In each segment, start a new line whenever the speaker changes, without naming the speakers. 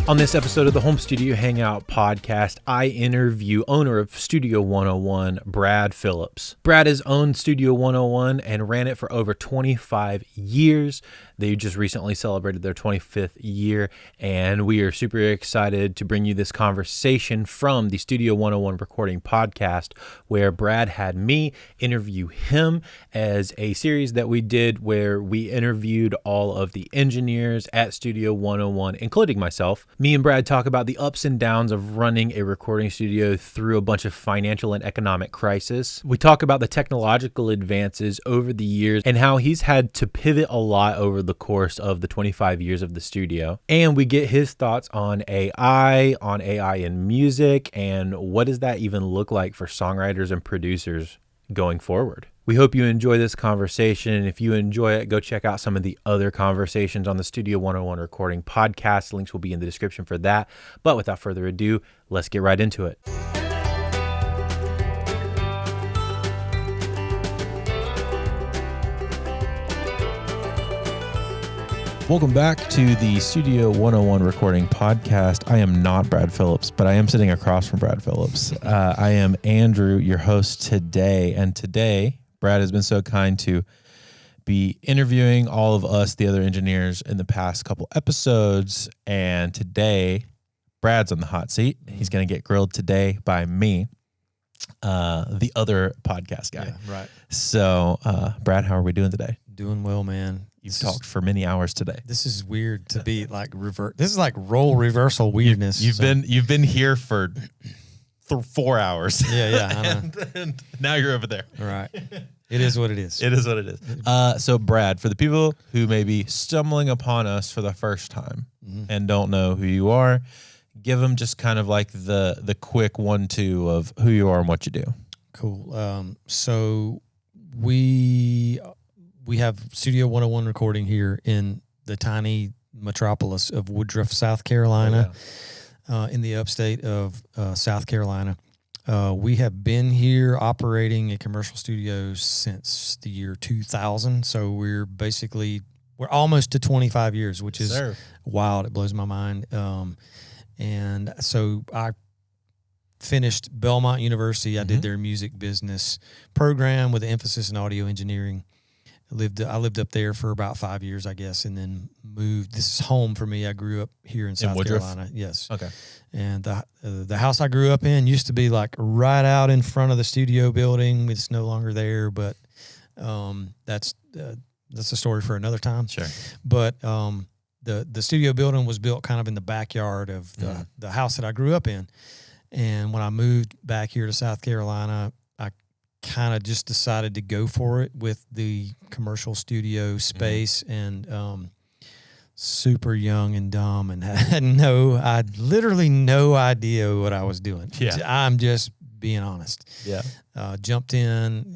On this episode of the Home Studio Hangout podcast, I interview owner of Studio 101, Brad Phillilps. Brad has owned Studio 101 and ran it for over 25 years. They just recently celebrated their 25th year, and we are super excited to bring you this conversation from the Studio 101 recording podcast, where Brad had me interview him as a series that we did where we interviewed all of the engineers at Studio 101, including myself. Me and Brad talk about the ups and downs of running a recording studio through a bunch of financial and economic crisis. We talk about the technological advances over the years and how he's had to pivot a lot over the course of the 25 years of the studio. And we get his thoughts on AI in music, and what does that even look like for songwriters and producers going forward. We hope you enjoy this conversation, and if you enjoy it, go check out some of the other conversations on the Studio 101 recording podcast. Links will be in the description for that. But without further ado, let's get right into it. Welcome back to the Studio 101 recording podcast. I am not Brad Phillilps, but I am sitting across from Brad Phillilps. I am Andrew, your host today, and today Brad has been so kind to be interviewing all of us, the other engineers, in the past couple episodes. And today, Brad's on the hot seat. He's going to get grilled today by me, the other podcast guy.
Yeah, right.
So, Brad, how are we doing today?
Doing well, man.
You've talked for many hours today.
This is weird to be like revert. This is like role reversal weirdness.
You've been here for 4 hours.
Yeah, I know.
and now you're over there.
All right. It is what it is.
It is what it is. So, Brad, for the people who may be stumbling upon us for the first time and don't know who you are, give them just kind of like the quick 1-2 of who you are and what you do.
Cool. So we have Studio 101 recording here in the tiny metropolis of Woodruff, South Carolina, in the upstate of South Carolina. We have been here operating a commercial studio since the year 2000. So we're almost to 25 years, which is wild. It blows my mind. And so I finished Belmont University. I did their music business program with an emphasis in audio engineering. I lived up there for about 5 years, I guess, and then moved. This is home for me. I grew up here in South Carolina. Yes.
Okay.
And the house I grew up in used to be like right out in front of the studio building. It's no longer there, but that's a story for another time.
Sure.
But the studio building was built kind of in the backyard of the house that I grew up in. And when I moved back here to South Carolina, I kind of just decided to go for it with the commercial studio space, and super young and dumb and had literally no idea what I was doing.
Yeah.
I'm just being honest.
Yeah.
Jumped in,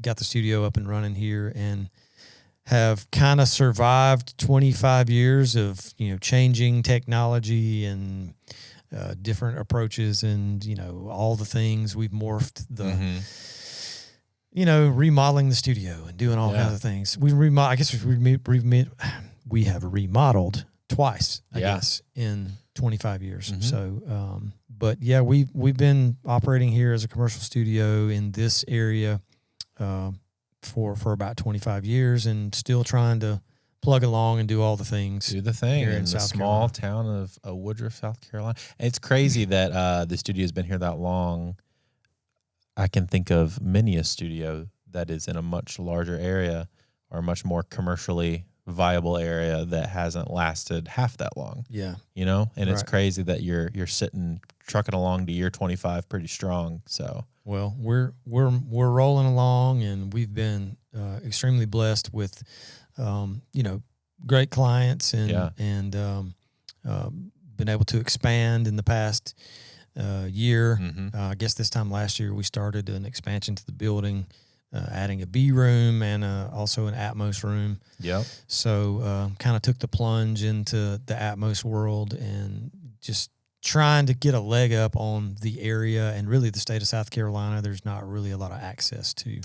got the studio up and running here, and have kind of survived 25 years of, changing technology and different approaches and, all the things. We've morphed remodeling the studio and doing all kinds of things. We have remodeled twice, I guess, in 25 years. So, but yeah, we've been operating here as a commercial studio in this area for about 25 years, and still trying to plug along and do all the things.
Do the thing in the small town of Woodruff, South Carolina. It's crazy that the studio's been here that long. I can think of many a studio that is in a much larger area or a much more commercially viable area that hasn't lasted half that long.
Yeah.
And it's crazy that you're sitting trucking along to year 25 pretty strong. So,
well, we're rolling along, and we've been extremely blessed with great clients and been able to expand in the past year. I guess this time last year we started an expansion to the building, adding a B room and also an Atmos room.
Yep.
So kind of took the plunge into the Atmos world and just trying to get a leg up on the area and really the state of South Carolina. There's not really a lot of access to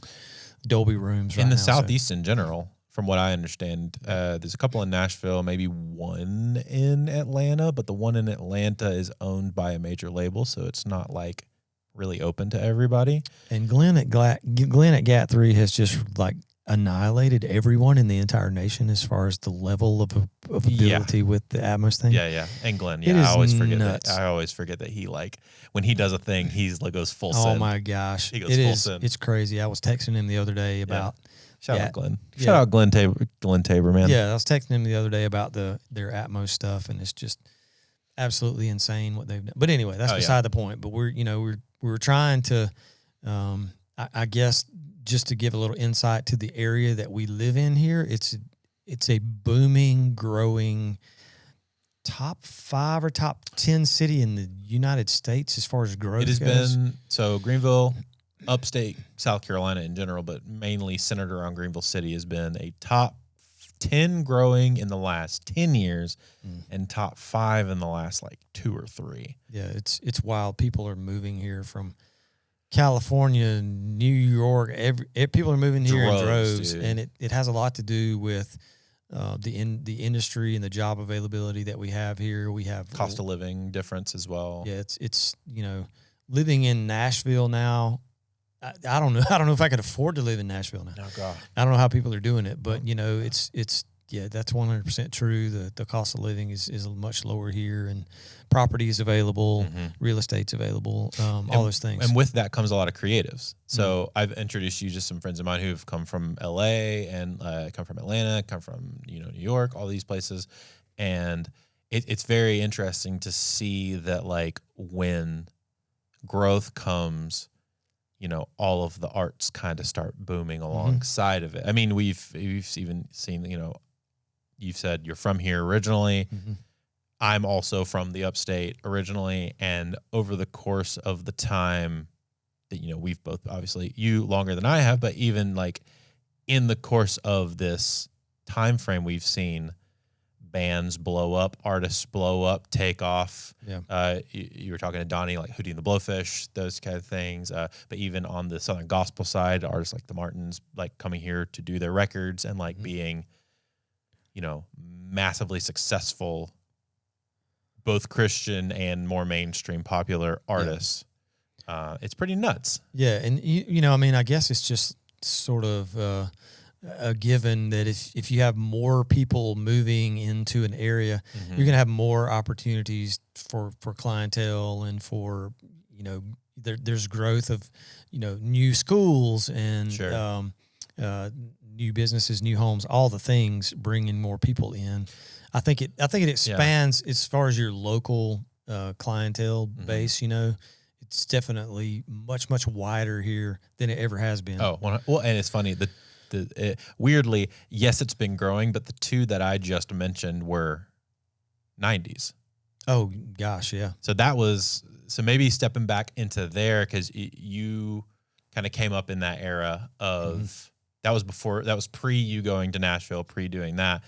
Dolby rooms right now.
In the Southeast in general. from what I understand. There's a couple in Nashville, maybe one in Atlanta, but the one in Atlanta is owned by a major label, so it's not like really open to everybody.
And Glenn at GAT3 has just like annihilated everyone in the entire nation as far as the level of ability with the Atmos thing.
Yeah. And Glenn,
It
I
is
always forget
nuts.
that. I always forget that he, like, when he does a thing, he's like goes full
Oh
send.
my gosh.
He goes full send.
It's crazy. I was texting him the other day about
Shout out Glenn. Shout out Glenn Tabor, man.
Yeah, I was texting him the other day about their Atmos stuff, and it's just absolutely insane what they've done. But anyway, that's beside the point. But we're trying to, I guess, just to give a little insight to the area that we live in here. It's a booming, growing top 5 or top 10 city in the United States as far as growth goes.
It has been, so Greenville, upstate South Carolina in general, but mainly centered around Greenville City, has been a top 10 growing in the last 10 years and top 5 in the last like 2 or 3.
Yeah, it's wild. People are moving here from California, New York. People are moving here in droves,
dude.
and it has a lot to do with the industry and the job availability that we have here. We have
cost of living difference as well.
Yeah, it's living in Nashville now. I don't know. I don't know if I could afford to live in Nashville now.
Oh God,
I don't know how people are doing it, but it's that's 100% true. The cost of living is much lower here, and property is available, real estate's available, all those things.
And with that comes a lot of creatives. So I've introduced you to some friends of mine who've come from LA and come from Atlanta, come from New York, all these places, and it's very interesting to see that, like, when growth comes, all of the arts kind of start booming alongside of it. I mean, we've even seen, you've said you're from here originally. I'm also from the upstate originally. And over the course of the time that, we've both, obviously you longer than I have, but even like in the course of this time frame, we've seen bands blow up, artists blow up, take off. Yeah. You were talking to Donnie, like Hootie and the Blowfish, those kind of things. But even on the Southern gospel side, artists like the Martins, like coming here to do their records and like being, massively successful, both Christian and more mainstream popular artists. Yeah. It's pretty nuts.
Yeah. And I guess it's just sort of, a given that if you have more people moving into an area, you're going to have more opportunities for clientele and for, there's growth of, new schools and new businesses, new homes, all the things bringing more people in. I think it expands as far as your local clientele base, it's definitely much, much wider here than it ever has been.
Oh, well, and it's funny that weirdly, yes, it's been growing, but the two that I just mentioned were 90s.
Oh gosh, yeah.
So maybe stepping back into there, because you kind of came up in that era of that was pre you going to Nashville, pre doing that.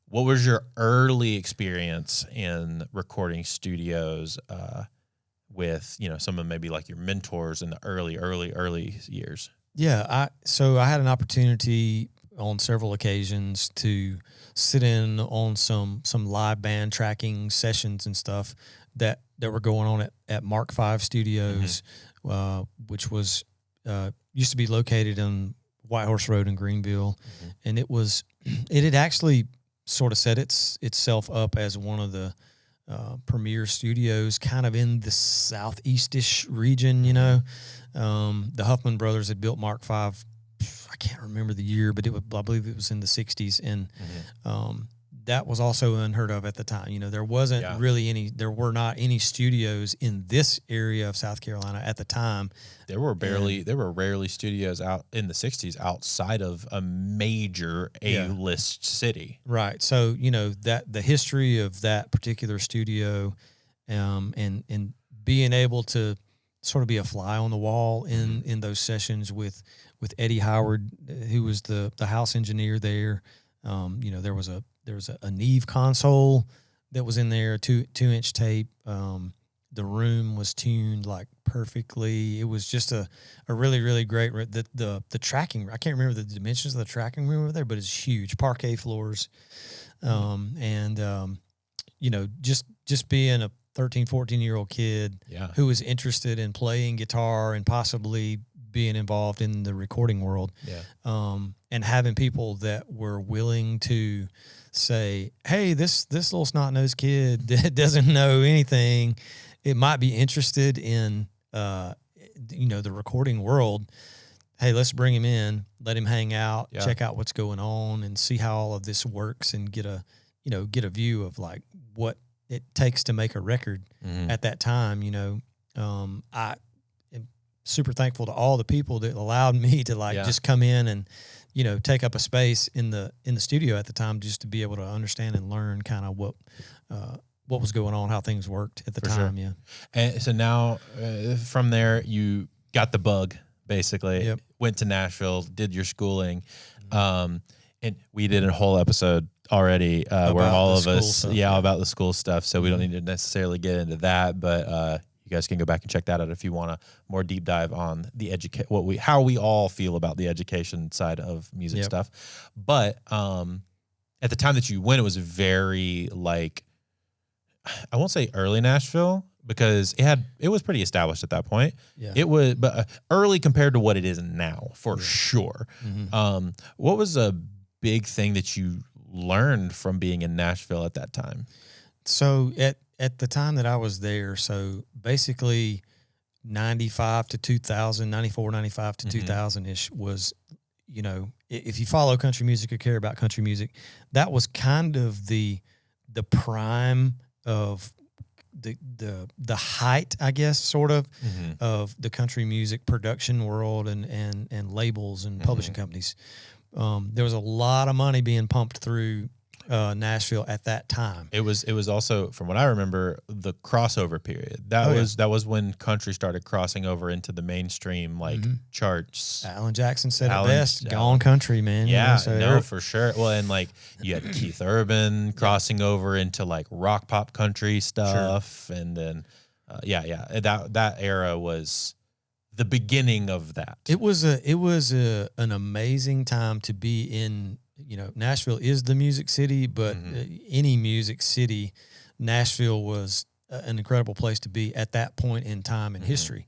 What was your early experience in recording studios with some of maybe like your mentors in the early years?
Yeah, I had an opportunity on several occasions to sit in on some live band tracking sessions and stuff that were going on at Mark V Studios, which was used to be located on White Horse Road in Greenville, and it had actually sort of set itself up as one of the premier studios kind of in the southeast-ish region, The Huffman brothers had built Mark V. I can't remember the year, but I believe it was in the 60s. And that was also unheard of at the time. There wasn't there were not any studios in this area of South Carolina at the time.
There were rarely studios out in the 60s outside of a major A-list city. Right.
So, that the history of that particular studio and being able to sort of be a fly on the wall in those sessions with Eddie Howard, who was the house engineer there. There was a Neve console that was in there, 2-inch tape. The room was tuned like perfectly. It was just a really, really great. The tracking, I can't remember the dimensions of the tracking room over there, but it's huge. Parquet floors. Just being a 13, 14-year-old kid who was interested in playing guitar and possibly being involved in the recording world. And having people that were willing to say, hey, this little snot-nosed kid that doesn't know anything, it might be interested in, the recording world. Hey, let's bring him in, let him hang out, check out what's going on, and see how all of this works, and get a view of like what it takes to make a record at that time. I am super thankful to all the people that allowed me to just come in and, take up a space in the studio at the time, just to be able to understand and learn kind of what was going on, how things worked at the time. Sure. Yeah.
And so now from there, you got the bug, basically. Went to Nashville, did your schooling. And we did a whole episode already where all of us, stuff, about the school stuff. So we don't need to necessarily get into that, but you guys can go back and check that out if you want a more deep dive on the how we all feel about the education side of music stuff. But at the time that you went, it was very I won't say early Nashville, because it was pretty established at that point. It was, but early compared to what it is now, for sure. What was a big thing that you learned from being in Nashville at that time?
So at the time that I was there, so basically 95 to 2000, 94, 95 to 2000-ish was, if you follow country music or care about country music, that was kind of the prime of the height, I guess, sort of the country music production world and labels and publishing companies. There was a lot of money being pumped through Nashville at that time.
It was also, from what I remember, the crossover period. That was when country started crossing over into the mainstream charts.
Alan Jackson said it best, "Gone country, man."
Yeah, for sure. Well, and you had Keith Urban crossing over into rock pop country stuff, and then that era was the beginning of that.
It was an amazing time to be in. Nashville is the music city, but any music city, Nashville was an incredible place to be at that point in time in history.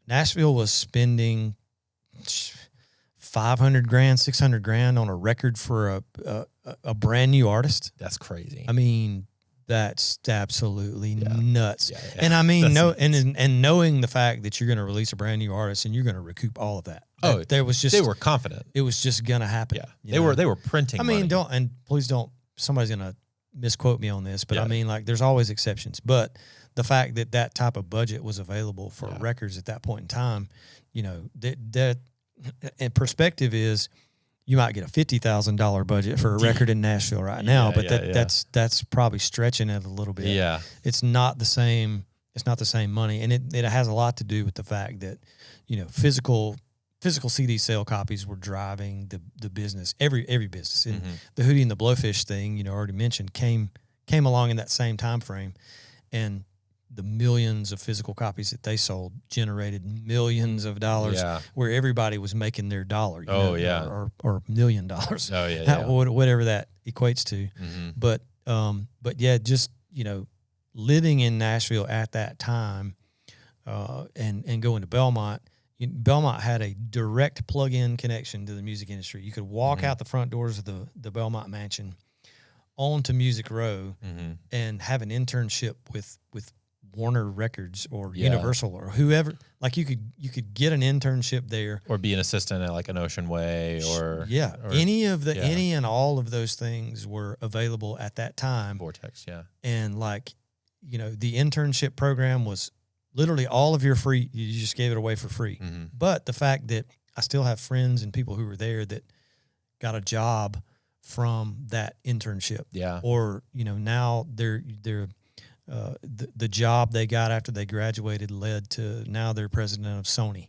Nashville was spending $500,000, $600,000 on a record for a brand new artist.
That's crazy.
That's absolutely nuts. And and knowing the fact that you're going to release a brand new artist and you're going to recoup all of that. They were
confident.
It was just going to happen.
Yeah. They were printing money.
Please don't, somebody's going to misquote me on this, but there's always exceptions. But the fact that type of budget was available for records at that point in time, that and perspective is, you might get a $50,000 budget for a record in Nashville right now, but that's probably stretching it a little bit.
Yeah,
it's not the same. It's not the same money, and it has a lot to do with the fact that physical CD sale copies were driving the business, every business. And the Hootie and the Blowfish thing, already mentioned, came along in that same time frame, and the millions of physical copies that they sold generated millions of dollars, where everybody was making their dollar. Or $1 million. Whatever that equates to. But just living in Nashville at that time, and going to Belmont. Belmont had a direct plug-in connection to the music industry. You could walk out the front doors of the Belmont Mansion onto Music Row and have an internship with Warner Records or Universal or whoever. You could get an internship there,
or be an assistant at an Ocean Way, or
any and all of those things were available at that time.
Vortex,
and the internship program was literally all of your free. You just gave it away for free. But the fact that I still have friends and people who were there that got a job from that internship, or now they're the job they got after they graduated led to now they're president of Sony.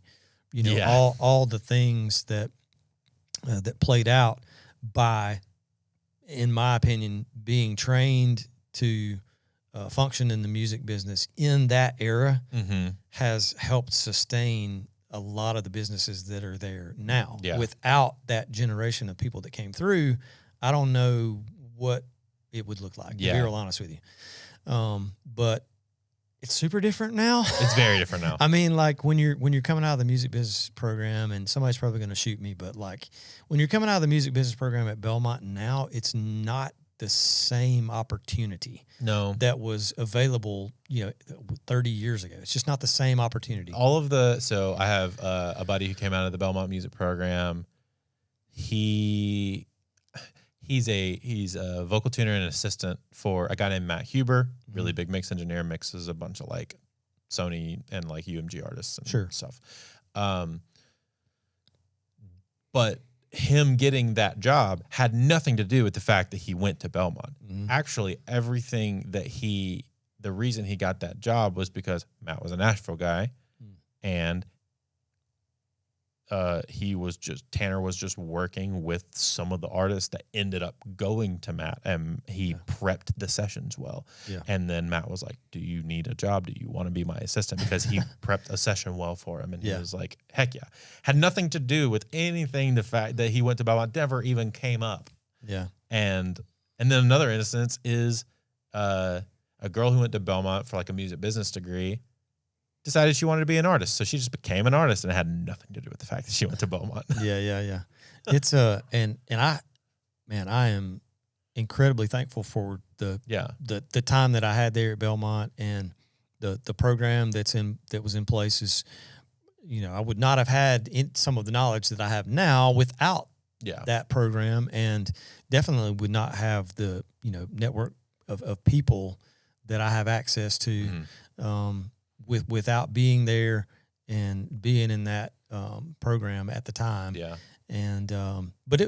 All the things that played out by, in my opinion, being trained to function in the music business in that era
Mm-hmm.
has helped sustain a lot of the businesses that are there now.
Yeah.
Without that generation of people that came through, I don't know what it would look like, to be real honest with you. But it's super different now.
It's very different now.
I mean, like when you're coming out of the music business program, and somebody's probably going to shoot me, but like when you're coming out of the music business program at Belmont now, it's not the same opportunity that was available, 30 years ago. It's just not the same opportunity.
So I have a buddy who came out of the Belmont music program. He's a vocal tuner and assistant for a guy named Matt Huber, really big mix engineer, mixes a bunch of like Sony and like UMG artists and stuff. But him getting that job had nothing to do with the fact that he went to Belmont. Actually, everything that the reason he got that job was because Matt was a Nashville guy, and Tanner was just working with some of the artists that ended up going to Matt, and he prepped the sessions well. Yeah. And then Matt was like, "Do you need a job? Do you want to be my assistant?" Because he prepped a session well for him, and he was like, "Heck yeah!" Had nothing to do with anything. The fact that he went to Belmont never even came up. Yeah. And then another instance is a girl who went to Belmont for like a music business degree decided she wanted to be an artist. So she just became an artist, and it had nothing to do with the fact that she went to Belmont. Yeah. It's and I am incredibly thankful for the time that I had there at Belmont, and the program that was in place is, I would not have had some of the knowledge that I have now without that program, and definitely would not have the, network of people that I have access to, without being there and being in that program at the time. Yeah. And but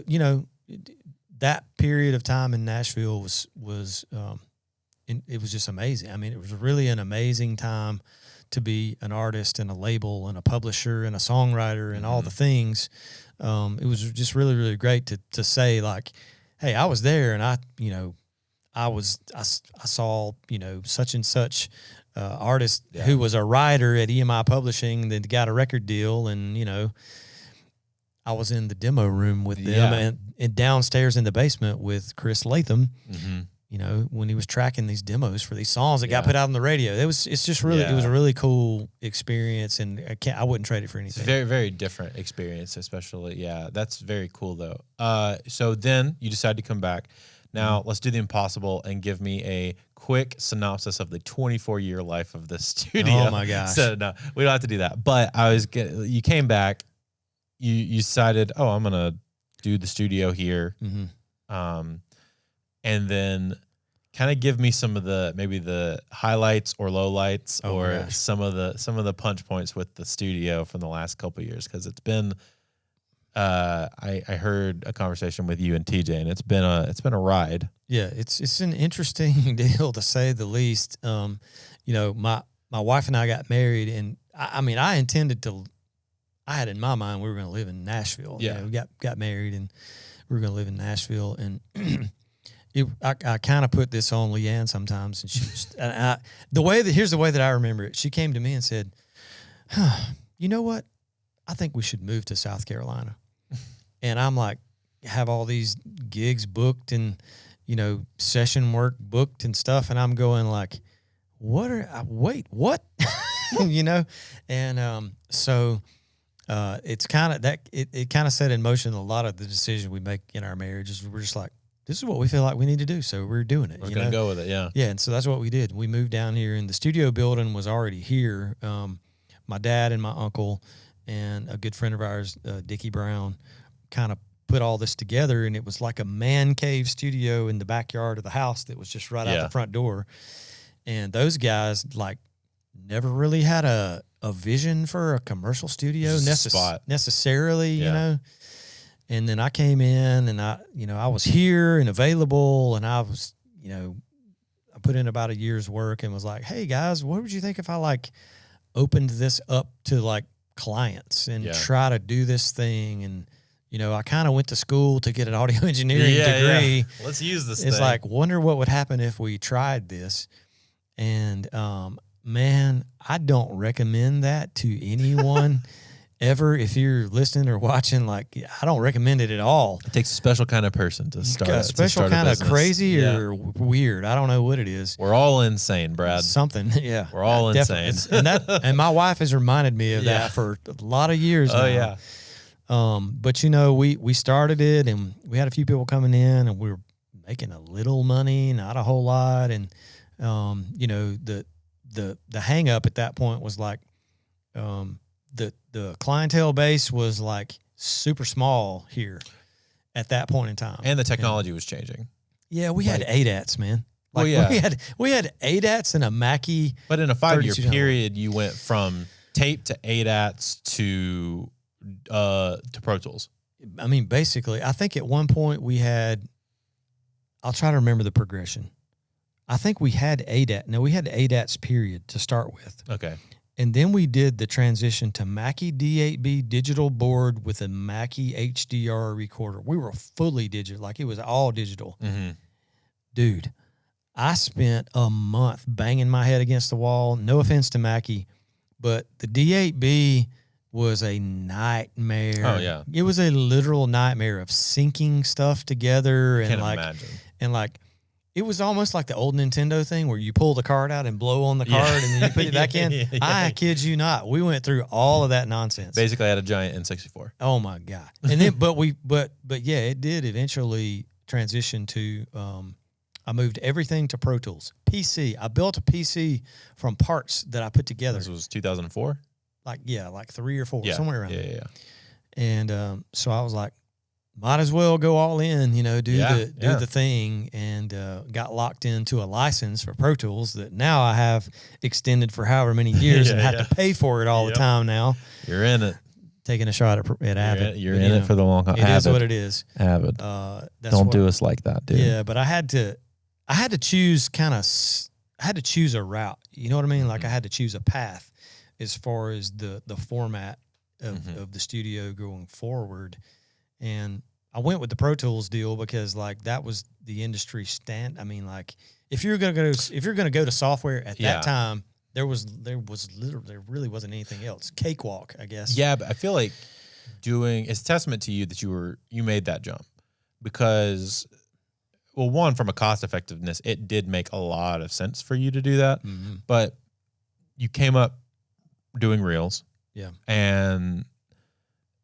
that period of time in Nashville was it was just amazing. I mean, it was really an amazing time to be an artist and a label and a publisher and a songwriter and all the things. It was just really, really great to say, like, hey, I was there, and I saw, such and such artist who was a writer at EMI Publishing that got a record deal, and I was in the demo room with them and downstairs in the basement with Chris Latham. When he was tracking these demos for these songs that got put out on the radio. It was a really cool experience, and I wouldn't trade it for anything. It's a very, very different experience, especially. Yeah, that's very cool though. So then you decided to come back. Now let's do the impossible and give me a quick synopsis of the 24-year life of the studio. Oh my gosh! So no, we don't have to do that. But you came back, you decided, I'm gonna do the studio here, and then kind of give me some of maybe the highlights or lowlights some of the punch points with the studio from the last couple of years, because it's been. I heard a conversation with you and TJ, and it's been a ride. Yeah, it's an interesting deal, to say the least. My wife and I got married, and I intended to. I had in my mind we were going to live in Nashville. Yeah, we got married, and we were going to live in Nashville, and I kind of put this on Leanne sometimes, and here's the way that I remember it. She came to me and said, "You know what? I think we should move to South Carolina." And I'm like, have all these gigs booked and, session work booked and stuff. And I'm going like, what? And so it's kind of that, it kind of set in motion a lot of the decisions we make in our marriages. We're just like, this is what we feel like we need to do. So we're doing it. We're going to go with it. Yeah. Yeah. And so that's what we did. We moved down here, and the studio building was already here. My dad and my uncle and a good friend of ours, Dickie Brown, kind of put all this together, and it was like a man cave studio in the backyard of the house that was just right out the front door. And those guys never really had a vision for a commercial studio necessarily, And then I came in, and I was here and available, and I was, I put in about a year's work and was like, hey guys, what would you think if I opened this up to clients and try to do this thing? And I kind of went to school to get an audio engineering degree. Let's use this thing. It's wonder what would happen if we tried this.
And man, I don't recommend that to anyone ever. If you're listening or watching, like, I don't recommend it at all.
It takes a special kind of person to start.
A special kind of crazy or weird. I don't know what it is.
We're all insane, Brad.
Something, yeah.
We're all insane.
And my wife has reminded me of that for a lot of years now.
Oh yeah.
But we started it, and we had a few people coming in, and we were making a little money, not a whole lot, and the hang up at that point was like, the clientele base was like super small here at that point in time,
and the technology was changing.
Yeah, we had ADATs, man. Like, we had ADATs and a Mackie.
But in a 5-year period, you went from tape to ADATs to Pro Tools.
I mean, basically, I think at one point we had. I'll try to remember the progression. I think we had ADAT. No, we had ADATs period to start with.
Okay.
And then we did the transition to Mackie D8B digital board with a Mackie HDR recorder. We were fully digital, like it was all digital.
Mm-hmm.
Dude, I spent a month banging my head against the wall. No offense to Mackie, but the D8B was a nightmare.
Oh, yeah.
It was a literal nightmare of syncing stuff together. And
imagine.
And like, it was almost like the old Nintendo thing where you pull the card out and blow on the card and then you put it back in. I kid you not. We went through all of that nonsense.
Basically, I had a giant N64.
Oh my God. And then, but yeah, it did eventually transition to, I moved everything to Pro Tools. PC. I built a PC from parts that I put together.
This was 2004?
Like 3 or 4, somewhere around there.
Yeah.
And so I was like, might as well go all in, do the thing, and got locked into a license for Pro Tools that now I have extended for however many years and have to pay for it all the time now.
You're in it.
Taking a shot at Avid.
You're in it for the long haul.
It is what it is.
Avid. Don't do us like that, dude.
Yeah, but I had to choose a route. You know what I mean? Like I had to choose a path as far as the format of the studio going forward. And I went with the Pro Tools deal because like that was the industry stand. I mean, like if you're gonna go to software at that time, there really wasn't anything else. Cakewalk, I guess.
Yeah, but I feel like it's a testament to you that you made that jump because, well, one, from a cost effectiveness, it did make a lot of sense for you to do that. Mm-hmm. But you came up doing reels.
Yeah.
And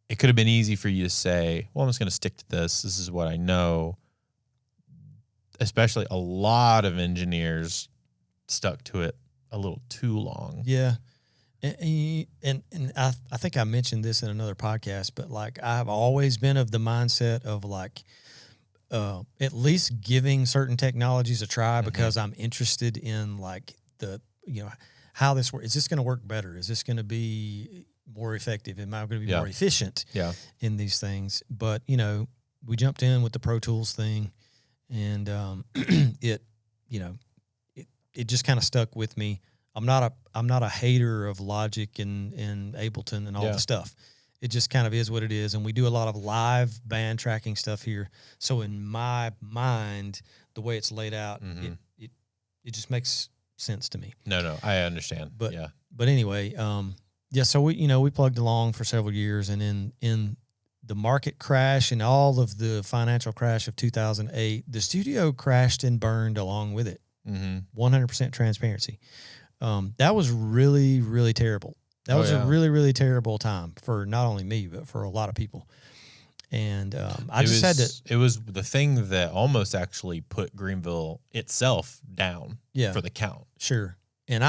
it could have been easy for you to say, well, I'm just going to stick to this. This is what I know. Especially a lot of engineers stuck to it a little too long.
Yeah. And I think I mentioned this in another podcast, but like I've always been of the mindset of like at least giving certain technologies a try because I'm interested in like how this works. Is this going to work better? Is this going to be more effective? Am I going to be more efficient in these things? But, we jumped in with the Pro Tools thing and it just kind of stuck with me. I'm not a hater of Logic and Ableton and all the stuff. It just kind of is what it is. And we do a lot of live band tracking stuff here. So in my mind, the way it's laid out, it just makes sense to me.
No, I understand.
But anyway, so we plugged along for several years, and in the market crash and all of the financial crash of 2008, the studio crashed and burned along with it. 100% transparency. That was really, really terrible. That was a really, really terrible time for not only me, but for a lot of people. And it
was the thing that almost actually put Greenville itself down for the count.
Sure. And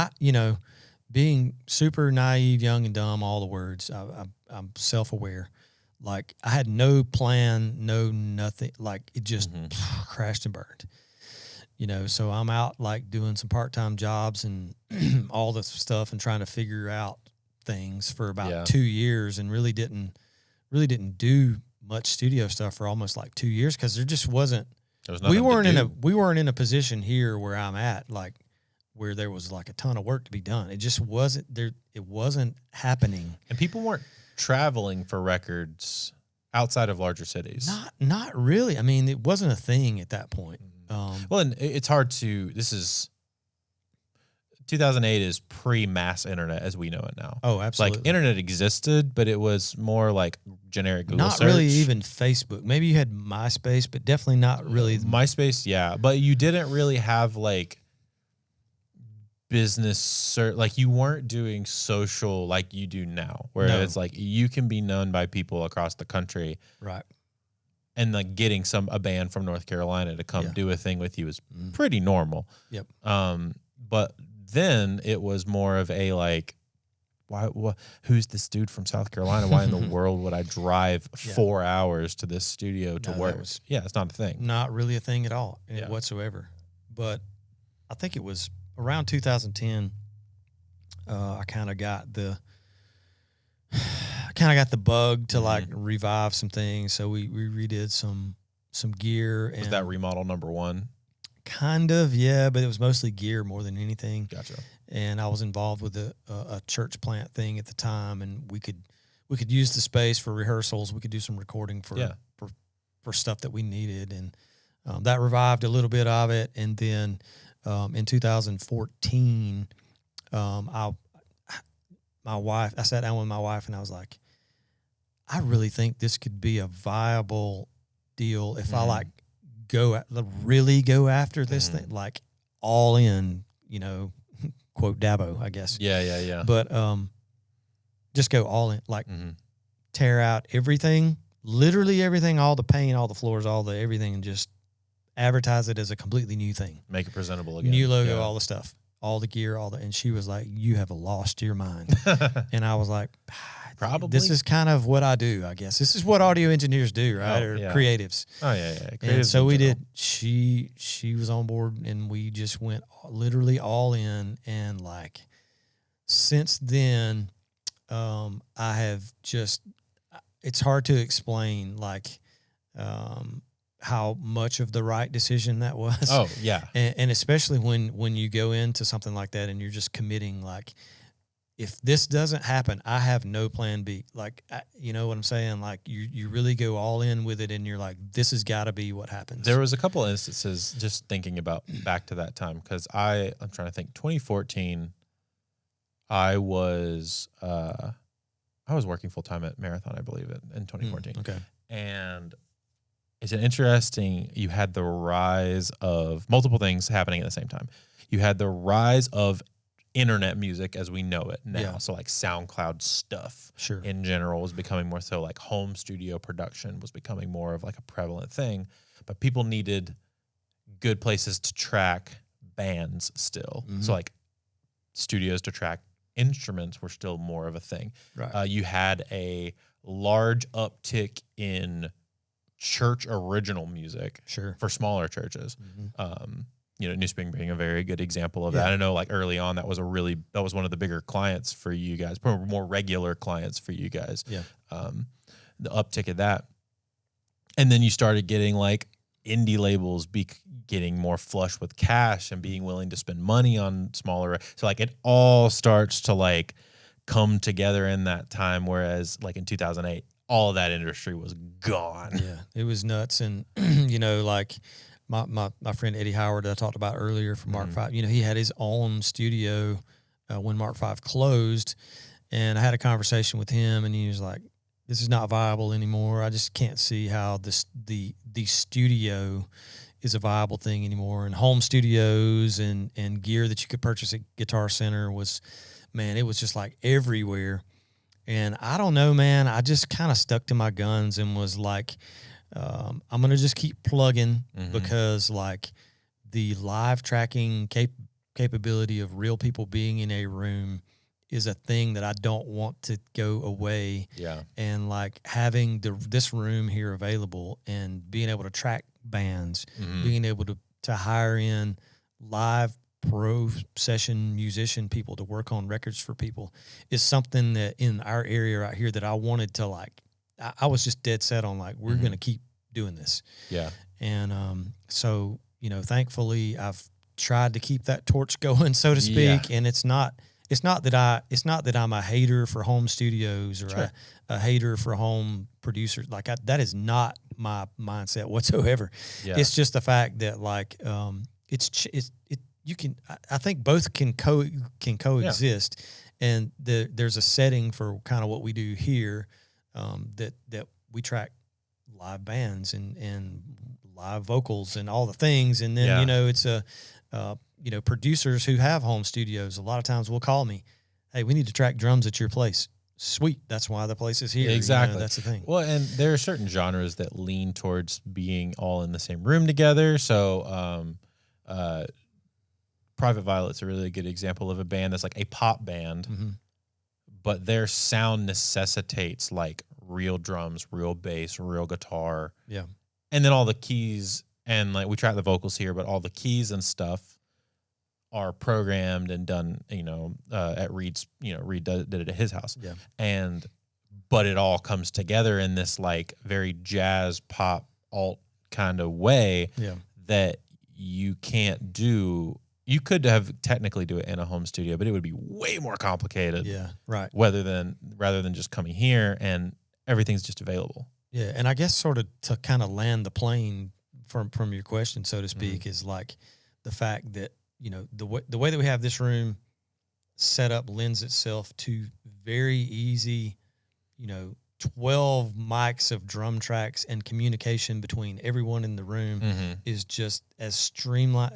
being super naive, young and dumb, all the words, I'm self-aware. Like I had no plan, no nothing. Like it just crashed and burned. So I'm out like doing some part-time jobs and all this stuff and trying to figure out things for about 2 years, and really didn't do much studio stuff for almost like 2 years because there just wasn't. We weren't in a position here where I'm at, like where there was like a ton of work to be done. It just wasn't there. It wasn't happening,
and people weren't traveling for records outside of larger cities.
Not really. I mean, it wasn't a thing at that point.
Well, and it's hard to. 2008 is pre-mass internet as we know it now.
Oh, absolutely.
Like internet existed, but it was more like generic Google
not
search.
really even Facebook. Maybe you had MySpace, but definitely not really.
MySpace, yeah. But you didn't really have like business search. Like you weren't doing social like you do now, where it's like you can be known by people across the country.
Right.
And like getting a band from North Carolina to come do a thing with you is pretty normal.
Yep.
But then it was more of a like, who's this dude from South Carolina? Why in the world would I drive 4 hours to this studio to work? It's not a thing.
Not really a thing at all whatsoever. But I think it was around 2010. I kind of got the bug to like revive some things. So we redid some gear.
Was that remodel number one?
Kind of, yeah, but it was mostly gear more than anything.
Gotcha.
And I was involved with a church plant thing at the time, and we could use the space for rehearsals. We could do some recording for stuff that we needed, and that revived a little bit of it. And then in 2014, I sat down with my wife, and I was like, I really think this could be a viable deal if I like really go after this thing, like all in, quote Dabo, I guess.
Yeah.
But just go all in, like tear out everything, literally everything, all the paint, all the floors, all the everything, and just advertise it as a completely new thing.
Make it presentable again.
New logo, all the stuff, all the gear, and she was like, you have lost your mind. And I was like,
probably.
This is kind of what I do, I guess. This is what audio engineers do, right? Creatives.
Oh, yeah.
Creatives, and so we did. She was on board, and we just went literally all in. And like since then, I have just. It's hard to explain like how much of the right decision that was.
Oh yeah,
and especially when you go into something like that and you're just committing like. If this doesn't happen, I have no plan B. Like, you know what I'm saying? Like, you really go all in with it, and you're like, this has got to be what happens.
There was a couple of instances just thinking about back to that time, because I'm trying to think. 2014, I was working full time at Marathon, I believe, in 2014.
Okay,
and it's an interesting. You had the rise of multiple things happening at the same time. You had the rise of internet music as we know it now.
Yeah.
So like SoundCloud stuff
sure.
in general was becoming more so, like home studio production was becoming more of like a prevalent thing, but people needed good places to track bands still. So like studios to track instruments were still more of a thing.
Right.
You had a large uptick in church original music for smaller churches. New Spring being a very good example of that. I know like early on that was one of the bigger clients for you guys, more regular clients for you guys.
Yeah.
The uptick of that. And then you started getting like indie labels getting more flush with cash and being willing to spend money on smaller. So like it all starts to like come together in that time. Whereas like in 2008, all of that industry was gone.
Yeah, it was nuts. And, like, my friend Eddie Howard that I talked about earlier from Mark V, he had his own studio when Mark V closed, and I had a conversation with him, and he was like, "This is not viable anymore. I just can't see how the studio is a viable thing anymore." And home studios and gear that you could purchase at Guitar Center it was just like everywhere. And I don't know, man. I just kind of stuck to my guns and was like, I'm going to just keep plugging because like the live tracking capability of real people being in a room is a thing that I don't want to go away.
Yeah.
And like having this room here available and being able to track bands, being able to hire in live pro session musician people to work on records for people is something that in our area right here that I wanted to like, I was just dead set on like, we're going to keep doing this.
Yeah.
And so, thankfully I've tried to keep that torch going, so to speak. Yeah. And it's not that I'm a hater for home studios or a hater for home producers. Like that is not my mindset whatsoever. Yeah. It's just the fact that like, I think both can coexist, and there's a setting for kind of what we do here, that we track live bands and live vocals and all the things, and then it's producers who have home studios a lot of times will call me, hey, we need to track drums at your place. Sweet, that's why the place is here.
Exactly,
that's the thing.
Well, and there are certain genres that lean towards being all in the same room together. So, Private Violet's a really good example of a band that's like a pop band, but their sound necessitates like real drums, real bass, real guitar.
Yeah.
And then all the keys, and like we track the vocals here, but all the keys and stuff are programmed and done, at Reed's, Reed did it at his house.
Yeah.
But it all comes together in this like very jazz pop alt kind of way that you can't do. You could have technically do it in a home studio, but it would be way more complicated.
Yeah. Right.
Rather than just coming here and everything's just available.
Yeah. And I guess sort of to kind of land the plane from your question, so to speak, is like the fact that, the way that we have this room set up lends itself to very easy, 12 mics of drum tracks, and communication between everyone in the room is just as streamlined.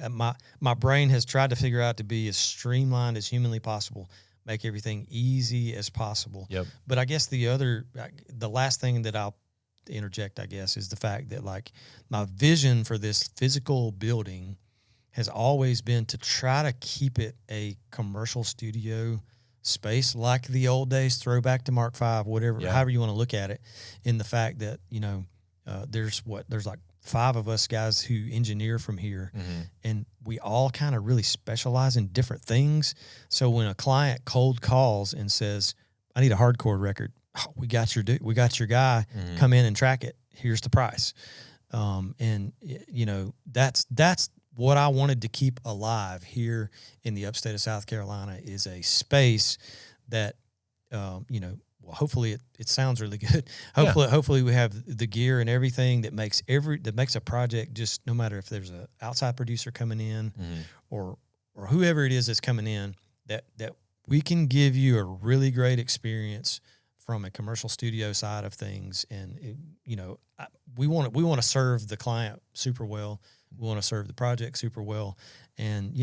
My brain has tried to figure out to be as streamlined as humanly possible, make everything easy as possible.
Yep.
But I guess the last thing that I'll interject, I guess, is the fact that like my vision for this physical building has always been to try to keep it a commercial studio space, like the old days, throwback to Mark V, whatever, however you want to look at it, in the fact that, there's like 5 of us guys who engineer from here, and we all kind of really specialize in different things. So when a client cold calls and says, I need a hardcore record, we got your guy, come in and track it. Here's the price. And that's what I wanted to keep alive here in the upstate of South Carolina, is a space that, hopefully it sounds really good. Hopefully we have the gear and everything that makes a project, just no matter if there's an outside producer coming in or whoever it is that's coming in, that we can give you a really great experience from a commercial studio side of things. And we want to serve the client super well. We want to serve the project super well, and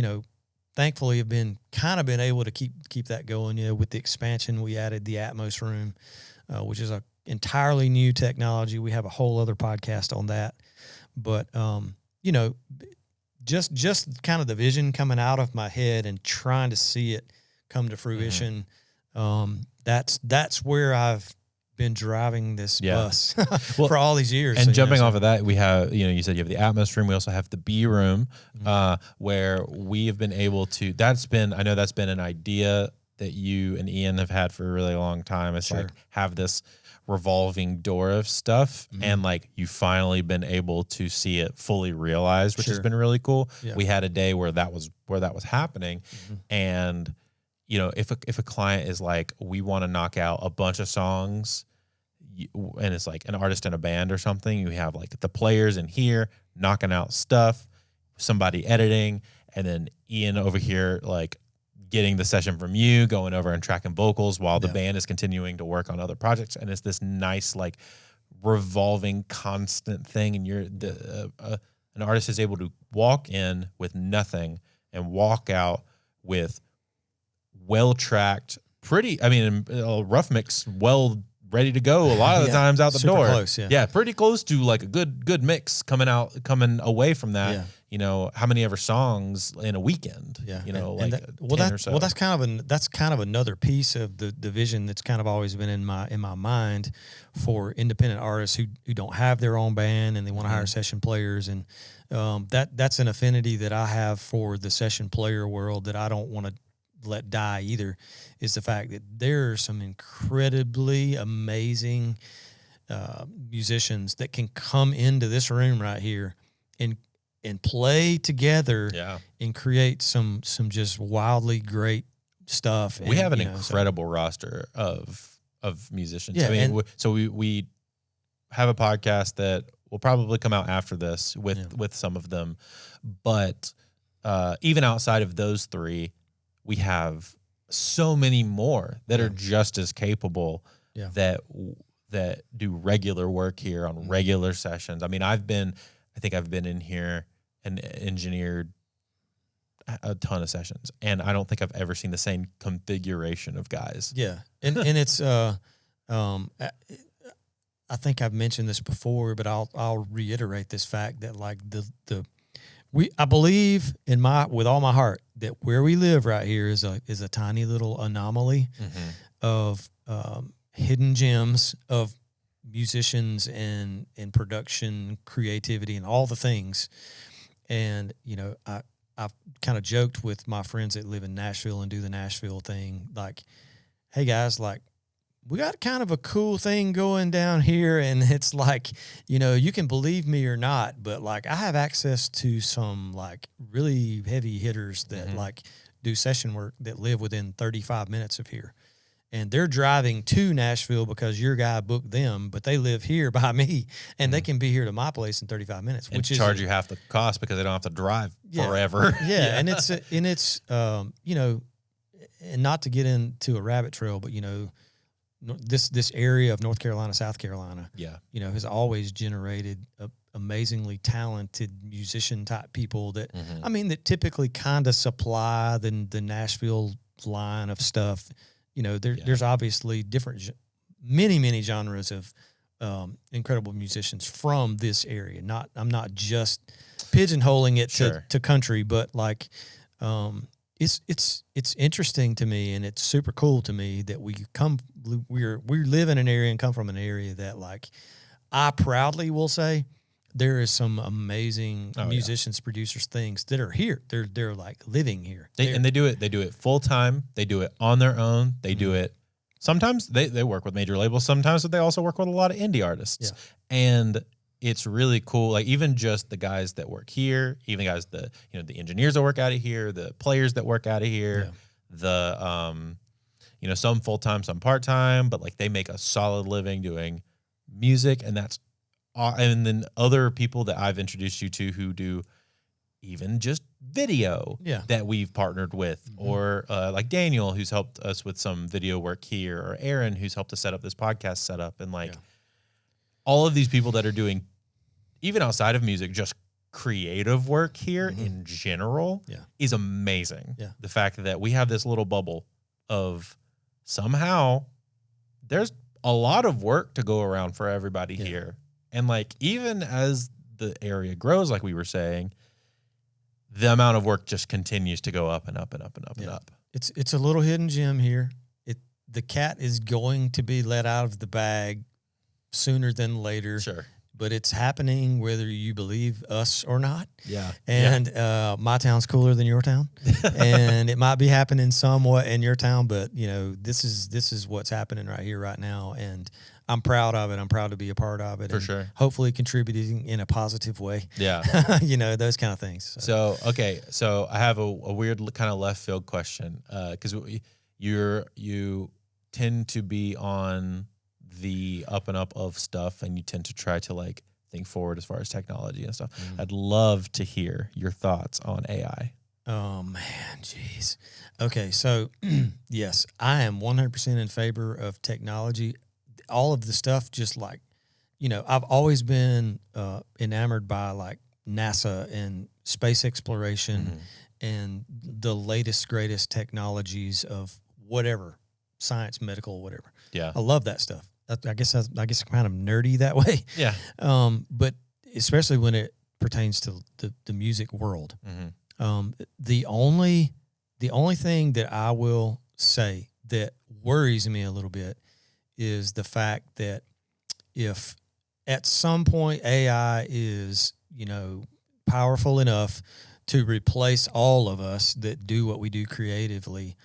thankfully have been able to keep that going. With the expansion, we added the Atmos room, which is a entirely new technology. We have a whole other podcast on that, but just kind of the vision coming out of my head and trying to see it come to fruition. That's where I've been driving this bus for all these years.
And jumping off of that, we have, you said you have the Atmos room. We also have the B room, where we have been able to, I know that's been an idea that you and Ian have had for a really long time. It's like have this revolving door of stuff, and like you finally been able to see it fully realized, which has been really cool. Yeah. We had a day where that was happening. And if a client is like, we want to knock out a bunch of songs, and it's like an artist and a band or something, you have like the players in here knocking out stuff, somebody editing, and then Ian over here like getting the session from you, going over and tracking vocals while the band is continuing to work on other projects. And it's this nice like revolving constant thing. And an artist is able to walk in with nothing and walk out with well-tracked, rough mix, ready to go a lot of the times out the door.
Close,
pretty close to like a good mix coming away from that. How many ever songs in a weekend?
That's kind of another piece of the vision that's kind of always been in my mind for independent artists who don't have their own band and they want to hire session players, and that's an affinity that I have for the session player world that I don't want to let die either, is the fact that there are some incredibly amazing musicians that can come into this room right here and play together and create some just wildly great stuff.
We have an incredible roster of musicians. We have a podcast that will probably come out after this with some of them, but even outside of those three, we have so many more that are just as capable that do regular work here on regular sessions. I mean, I think I've been in here and engineered a ton of sessions, and I don't think I've ever seen the same configuration of guys.
Yeah. And it's, I think I've mentioned this before, but I'll reiterate this fact that like I believe with all my heart that where we live right here is a tiny little anomaly of hidden gems of musicians and production, creativity, and all the things. And I've kind of joked with my friends that live in Nashville and do the Nashville thing, like, hey guys, like, we got kind of a cool thing going down here, and it's like, you can believe me or not, but like I have access to some like really heavy hitters that like do session work that live within 35 minutes of here. And they're driving to Nashville because your guy booked them, but they live here by me, and they can be here to my place in 35 minutes,
and
which
charge you half the cost because they don't have to drive forever.
Yeah. And it's and not to get into a rabbit trail, but this area of North Carolina, South Carolina, has always generated amazingly talented musician type people that, that typically kind of supply the Nashville line of stuff. There's obviously many genres of incredible musicians from this area. I'm not just pigeonholing it to country, but like, it's interesting to me, and it's super cool to me that we live in an area and come from an area that, like, I proudly will say there is some amazing musicians, producers, things that are here. They're like living here.
And they do it full time. They do it on their own. They do it. Sometimes they work with major labels. Sometimes they also work with a lot of indie artists. Yeah. And it's really cool. Like, even just the guys that work here, even guys the engineers that work out of here, the players that work out of here, the some full time, some part time, but like they make a solid living doing music, and that's and then other people that I've introduced you to who do even just video that we've partnered with, or like Daniel, who's helped us with some video work here, or Aaron, who's helped us set up this podcast setup, and like. All of these people that are doing, even outside of music, just creative work here in general is amazing. Yeah. The fact that we have this little bubble of somehow there's a lot of work to go around for everybody here. And like, even as the area grows, like we were saying, the amount of work just continues to go up and up and up and up and up.
It's a little hidden gem here. The cat is going to be let out of the bag sooner than later.
Sure.
But it's happening whether you believe us or not.
Yeah.
And my town's cooler than your town. And it might be happening somewhat in your town, but this is what's happening right here, right now. And I'm proud of it. I'm proud to be a part of it.
For sure.
Hopefully contributing in a positive way.
Yeah.
Those kind of things.
So I have a weird kind of left field question. Because you tend to be on the up and up of stuff, and you tend to try to like think forward as far as technology and stuff. I'd love to hear your thoughts on AI.
Oh man, jeez. Okay, so yes, I am 100% in favor of technology. All of the stuff, just like, I've always been enamored by like NASA and space exploration and the latest, greatest technologies of whatever, science, medical, whatever.
Yeah.
I love that stuff. I guess I'm kind of nerdy that way.
Yeah.
But especially when it pertains to the music world. The only thing that I will say that worries me a little bit is the fact that if at some point AI is, powerful enough to replace all of us that do what we do creatively,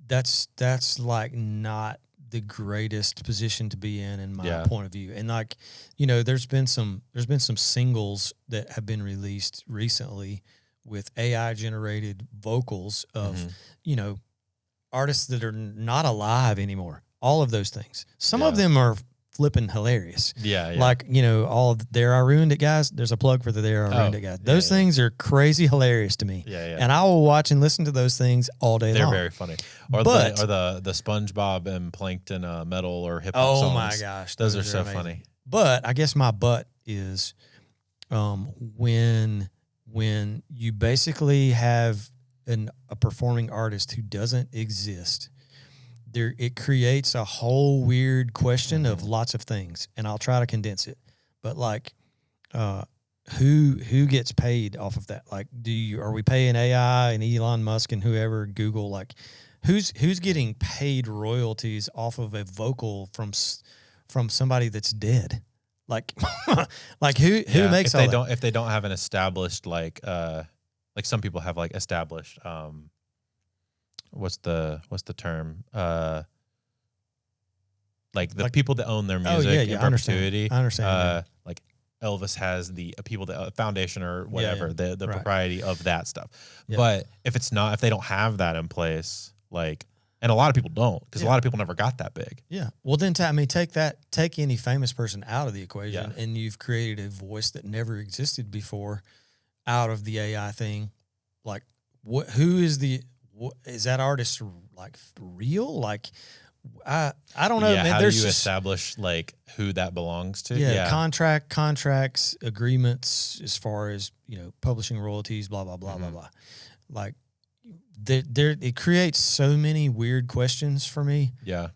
that's like not the greatest position to be in my point of view. And like, there's been some singles that have been released recently with AI generated vocals of, artists that are not alive anymore. All of those things. Some of them are flipping hilarious.
Yeah.
Like, all of There I Ruined It guys. There's a plug for the There I Ruined It guys. Those things are crazy hilarious to me.
Yeah.
And I will watch and listen to those things all day long.
They're very funny. Or the SpongeBob and Plankton metal or hip hop songs.
Oh my gosh.
Those are so
amazing.
funny.
But I guess my but is when you basically have a performing artist who doesn't exist, it creates a whole weird question of lots of things, and I'll try to condense it. But like, who gets paid off of that? Like, are we paying AI and Elon Musk and whoever, Google? Like, who's getting paid royalties off of a vocal from somebody that's dead? Like, who makes all that?
If they don't have an established like some people have like established what's the term? Like the people that own their music in perpetuity.
I understand.
Like Elvis has the people that foundation or whatever, the propriety of that stuff. Yeah. But if they don't have that in place, like, and a lot of people don't, because a lot of people never got that big.
Yeah. Well, then take any famous person out of the equation, and you've created a voice that never existed before out of the AI thing. Like, is that artist like real? Like, I don't know, man.
How do you establish like who that belongs to?
Yeah. Contracts, agreements, as far as, publishing royalties, blah, blah, blah, blah, blah. Like, it creates so many weird questions for me.
Yeah.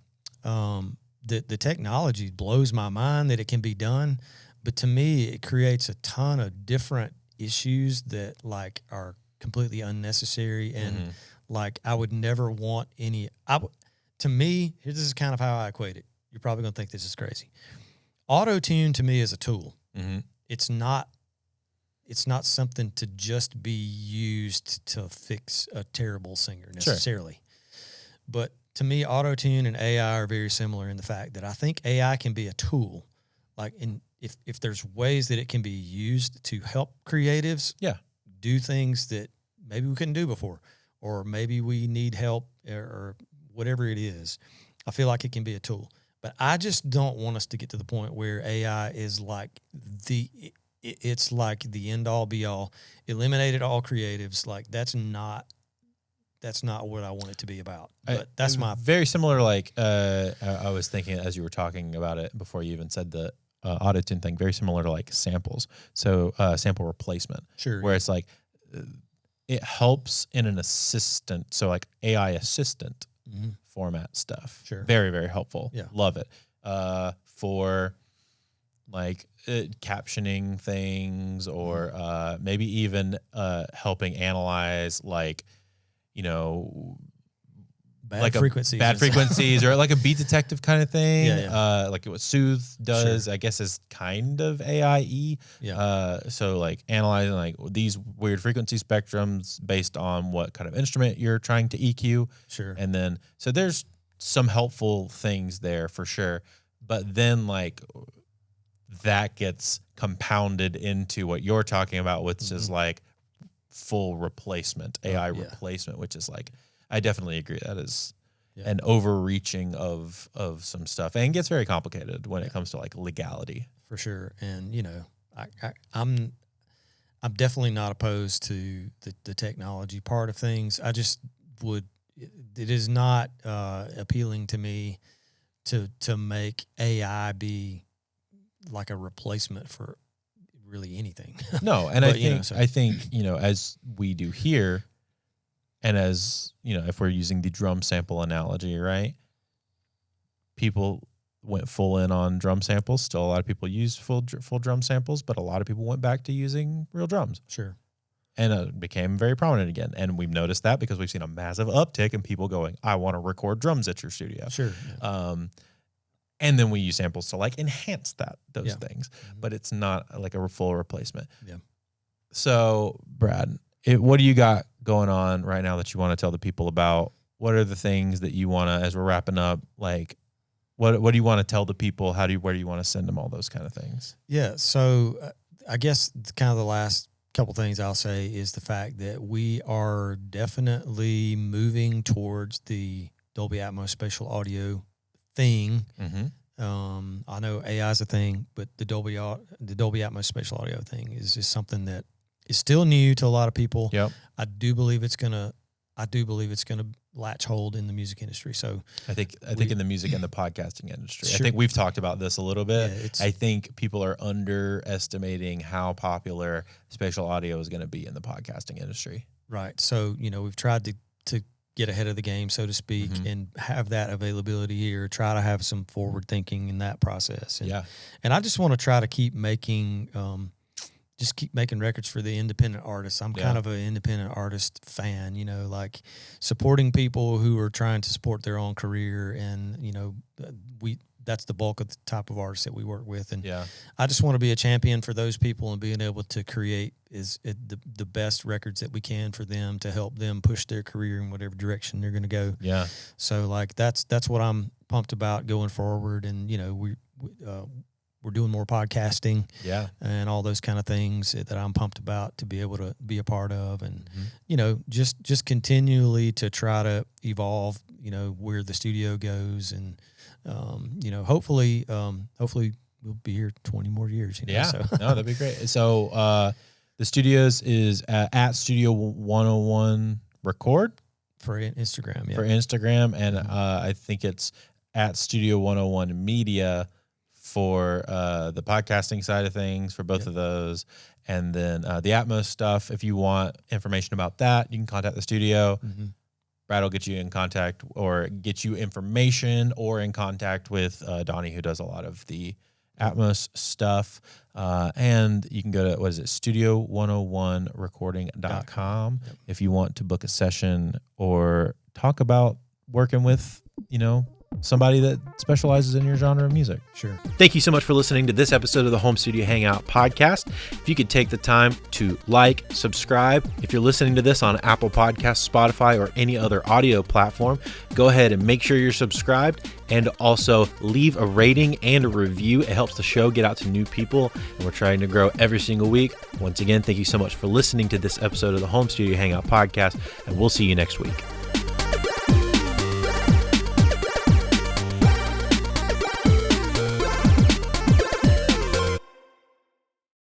The technology blows my mind that it can be done, but to me, it creates a ton of different issues that like are completely unnecessary. And like, I would never want any, to me, this is kind of how I equate it. You're probably going to think this is crazy. Auto-tune to me is a tool. It's not something to just be used to fix a terrible singer necessarily. Sure. But to me, auto-tune and AI are very similar in the fact that I think AI can be a tool. Like, if there's ways that it can be used to help creatives do things that maybe we couldn't do before, or maybe we need help or whatever it is, I feel like it can be a tool. But I just don't want us to get to the point where AI is like it's like the end all be all, eliminated all creatives. Like, that's not what I want it to be about. But that's my
very similar. Like, I was thinking as you were talking about it before you even said the auto-tune thing, very similar to like samples. So sample replacement, where it's like it helps in an assistant. So like AI assistant format stuff. Sure. Very, very helpful. Yeah. Love it. For like captioning things, or maybe even helping analyze like,
bad
frequencies or like a beat detective kind of thing. Like what Soothe does, I guess, is kind of AIE. So like analyzing like these weird frequency spectrums based on what kind of instrument you're trying to EQ.
Sure.
And then, so there's some helpful things there for sure. But then like that gets compounded into what you're talking about, which is like full replacement, AI replacement, which is like, I definitely agree. That is an overreaching of some stuff, and gets very complicated when it comes to like legality.
For sure. And, I'm definitely not opposed to the technology part of things. I just it is not appealing to me to make AI be like a replacement for really anything.
No. And but, I think, as we do here, and as, if we're using the drum sample analogy, right? People went full in on drum samples. Still, a lot of people use full drum samples, but a lot of people went back to using real drums.
Sure.
And it became very prominent again. And we've noticed that because we've seen a massive uptick in people going, I want to record drums at your studio.
Sure.
Yeah. And then we use samples to like enhance those things, but it's not like a full replacement.
Yeah.
So, Brad, what do you got going on right now that you want to tell the people about? What are the things that you want to, as we're wrapping up, like, what do you want to tell the people? Where do you want to send them? All those kind of things.
Yeah. So I guess kind of the last couple things I'll say is the fact that we are definitely moving towards the Dolby Atmos spatial audio thing. I know AI is a thing, but the Dolby Atmos spatial audio thing is just something that is still new to a lot of people.
Yep.
I do believe it's gonna latch hold in the music industry. So
I think in the music and the podcasting industry.
Sure.
I think we've talked about this a little bit.
Yeah,
I think people are underestimating how popular spatial audio is going to be in the podcasting industry.
Right. So, we've tried to get ahead of the game, so to speak, and have that availability here, try to have some forward thinking in that process. And I just want to try to keep making records for the independent artists. I'm kind of an independent artist fan, like supporting people who are trying to support their own career. And, that's the bulk of the type of artists that we work with. And I just want to be a champion for those people and being able to create the best records that we can for them to help them push their career in whatever direction they're going to go.
Yeah.
So like, that's what I'm pumped about going forward. And, we're doing more podcasting and all those kind of things that I'm pumped about to be able to be a part of. And, just continually to try to evolve, where the studio goes. And, hopefully we'll be here 20 more years. So.
No, that'd be great. So the studios is at Studio 101 Record
for Instagram. Yeah.
For Instagram, and I think it's at Studio 101 Media for the podcasting side of things for both of those. And then the Atmos stuff, if you want information about that, you can contact the studio. Brad will get you in contact or get you information or in contact with Donnie, who does a lot of the Atmos stuff. And you can go to, studio101recording.com if you want to book a session or talk about working with, somebody that specializes in your genre of music.
Sure.
Thank you so much for listening to this episode of the Home Studio Hangout podcast. If you could take the time to like, subscribe. If you're listening to this on Apple Podcasts, Spotify, or any other audio platform, go ahead and make sure you're subscribed and also leave a rating and a review. It helps the show get out to new people, and we're trying to grow every single week. Once again, thank you so much for listening to this episode of the Home Studio Hangout podcast, and we'll see you next week.